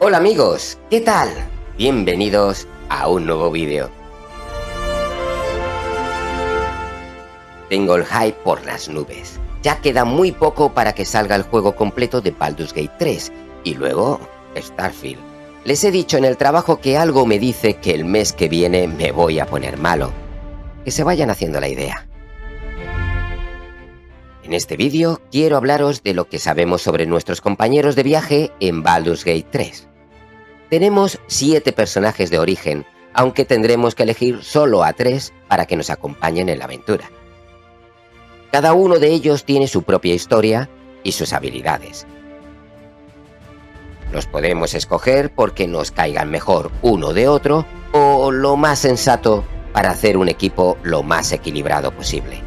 Hola amigos, ¿qué tal? Bienvenidos a un nuevo vídeo. Tengo el hype por las nubes. Ya queda muy poco para que salga el juego completo de Baldur's Gate 3 y luego Starfield. Les he dicho en el trabajo que algo me dice que el mes que viene me voy a poner malo. Que se vayan haciendo la idea. En este vídeo quiero hablaros de lo que sabemos sobre nuestros compañeros de viaje en Baldur's Gate 3. Tenemos 7 personajes de origen, aunque tendremos que elegir solo a 3 para que nos acompañen en la aventura. Cada uno de ellos tiene su propia historia y sus habilidades. Los podemos escoger porque nos caigan mejor uno de otro o lo más sensato para hacer un equipo lo más equilibrado posible.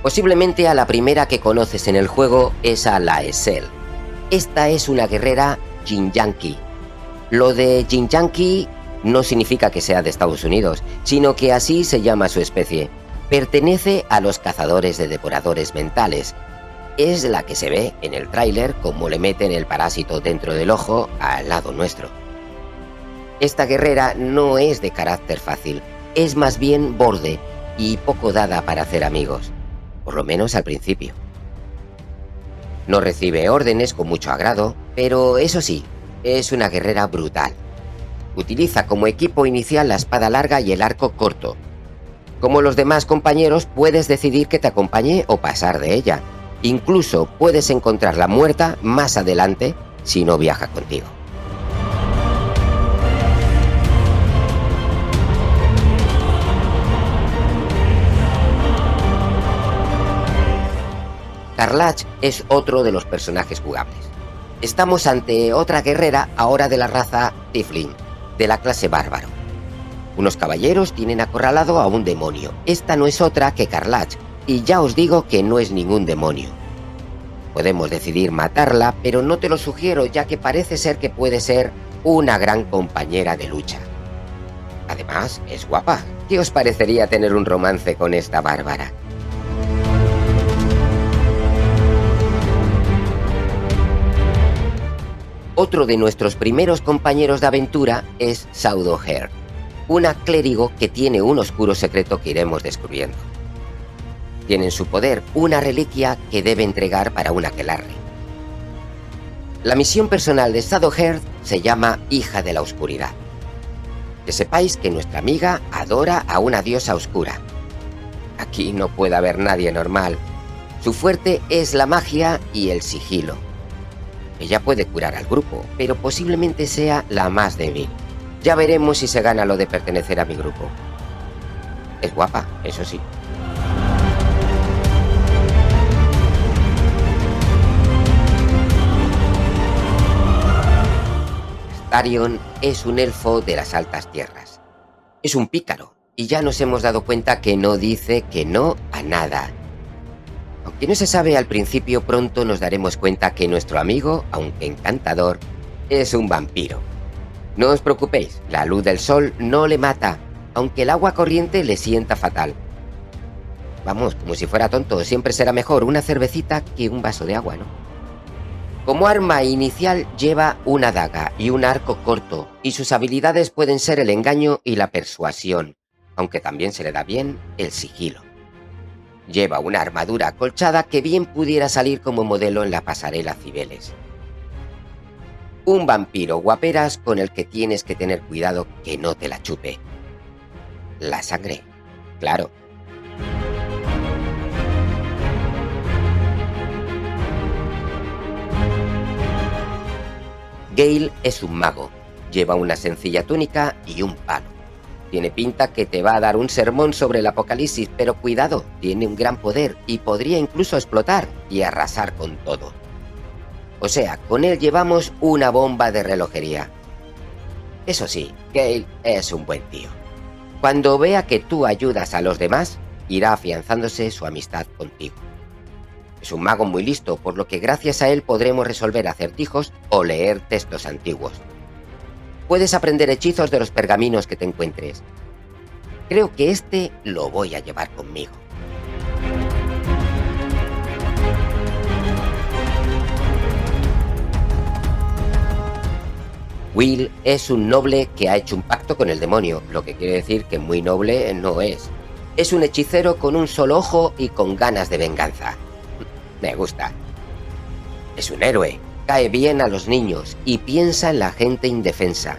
Posiblemente a la primera que conoces en el juego es a Lae'zel. Esta es una guerrera Githyanki. Lo de Githyanki no significa que sea de Estados Unidos, sino que así se llama su especie. Pertenece a los cazadores de devoradores mentales. Es la que se ve en el tráiler como le meten el parásito dentro del ojo al lado nuestro. Esta guerrera no es de carácter fácil, es más bien borde y poco dada para hacer amigos. Por lo menos al principio. No recibe órdenes con mucho agrado, pero eso sí, es una guerrera brutal. Utiliza como equipo inicial la espada larga y el arco corto. Como los demás compañeros, puedes decidir que te acompañe o pasar de ella. Incluso puedes encontrarla muerta más adelante si no viaja contigo. Karlach es otro de los personajes jugables. Estamos ante otra guerrera ahora de la raza Tiefling, de la clase bárbaro. Unos caballeros tienen acorralado a un demonio. Esta no es otra que Karlach, y ya os digo que no es ningún demonio. Podemos decidir matarla, pero no te lo sugiero ya que parece ser que puede ser una gran compañera de lucha. Además, es guapa. ¿Qué os parecería tener un romance con esta bárbara? Otro de nuestros primeros compañeros de aventura es Sudowhere, una clérigo que tiene un oscuro secreto que iremos descubriendo. Tiene en su poder una reliquia que debe entregar para un aquelarre. La misión personal de Sudowhere se llama Hija de la Oscuridad. Que sepáis que nuestra amiga adora a una diosa oscura. Aquí no puede haber nadie normal. Su fuerte es la magia y el sigilo. Ella puede curar al grupo, pero posiblemente sea la más débil. Ya veremos si se gana lo de pertenecer a mi grupo. Es guapa, eso sí. Astarion es un elfo de las altas tierras. Es un pícaro, y ya nos hemos dado cuenta que no dice que no a nada. Aunque no se sabe al principio, pronto nos daremos cuenta que nuestro amigo, aunque encantador, es un vampiro. No os preocupéis, la luz del sol no le mata, aunque el agua corriente le sienta fatal. Vamos, como si fuera tonto, siempre será mejor una cervecita que un vaso de agua, ¿no? Como arma inicial lleva una daga y un arco corto, y sus habilidades pueden ser el engaño y la persuasión, aunque también se le da bien el sigilo. Lleva una armadura acolchada que bien pudiera salir como modelo en la pasarela Cibeles. Un vampiro guaperas con el que tienes que tener cuidado que no te la chupe. La sangre, claro. Gale es un mago. Lleva una sencilla túnica y un palo. Tiene pinta que te va a dar un sermón sobre el apocalipsis, pero cuidado, tiene un gran poder y podría incluso explotar y arrasar con todo. O sea, con él llevamos una bomba de relojería. Eso sí, Gale es un buen tío. Cuando vea que tú ayudas a los demás, irá afianzándose su amistad contigo. Es un mago muy listo, por lo que gracias a él podremos resolver acertijos o leer textos antiguos. Puedes aprender hechizos de los pergaminos que te encuentres. Creo que este lo voy a llevar conmigo. Will es un noble que ha hecho un pacto con el demonio, lo que quiere decir que muy noble no es. Es un hechicero con un solo ojo y con ganas de venganza. Me gusta. Es un héroe, cae bien a los niños y piensa en la gente indefensa.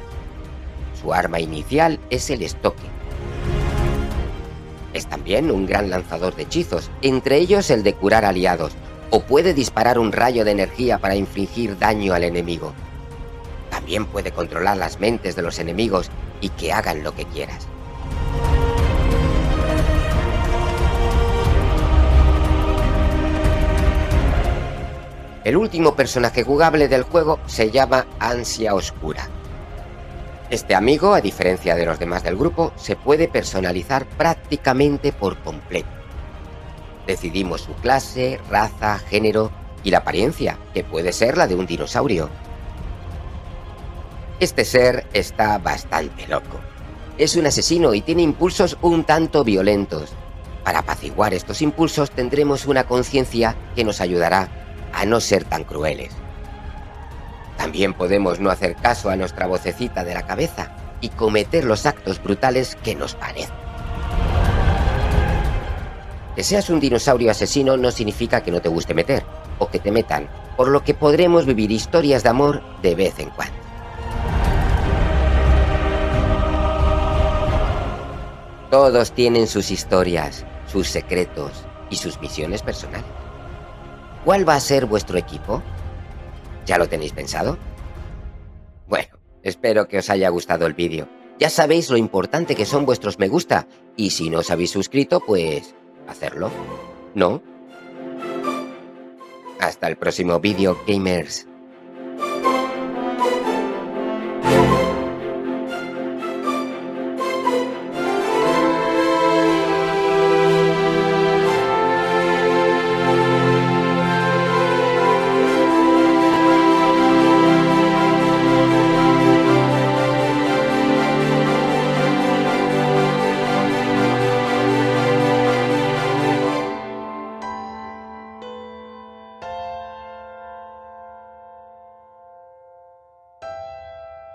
Su arma inicial es el estoque. Es también un gran lanzador de hechizos, entre ellos el de curar aliados, o puede disparar un rayo de energía para infligir daño al enemigo. También puede controlar las mentes de los enemigos y que hagan lo que quieras. El último personaje jugable del juego se llama Ansia Oscura. Este amigo, a diferencia de los demás del grupo, se puede personalizar prácticamente por completo. Decidimos su clase, raza, género y la apariencia, que puede ser la de un dinosaurio. Este ser está bastante loco. Es un asesino y tiene impulsos un tanto violentos. Para apaciguar estos impulsos tendremos una conciencia que nos ayudará a no ser tan crueles. También podemos no hacer caso a nuestra vocecita de la cabeza y cometer los actos brutales que nos parezcan. Que seas un dinosaurio asesino no significa que no te guste meter, o que te metan, por lo que podremos vivir historias de amor de vez en cuando. Todos tienen sus historias, sus secretos y sus misiones personales. ¿Cuál va a ser vuestro equipo? ¿Ya lo tenéis pensado? Bueno, espero que os haya gustado el vídeo. Ya sabéis lo importante que son vuestros me gusta, y si no os habéis suscrito, pues hacerlo, ¿no? Hasta el próximo vídeo, gamers.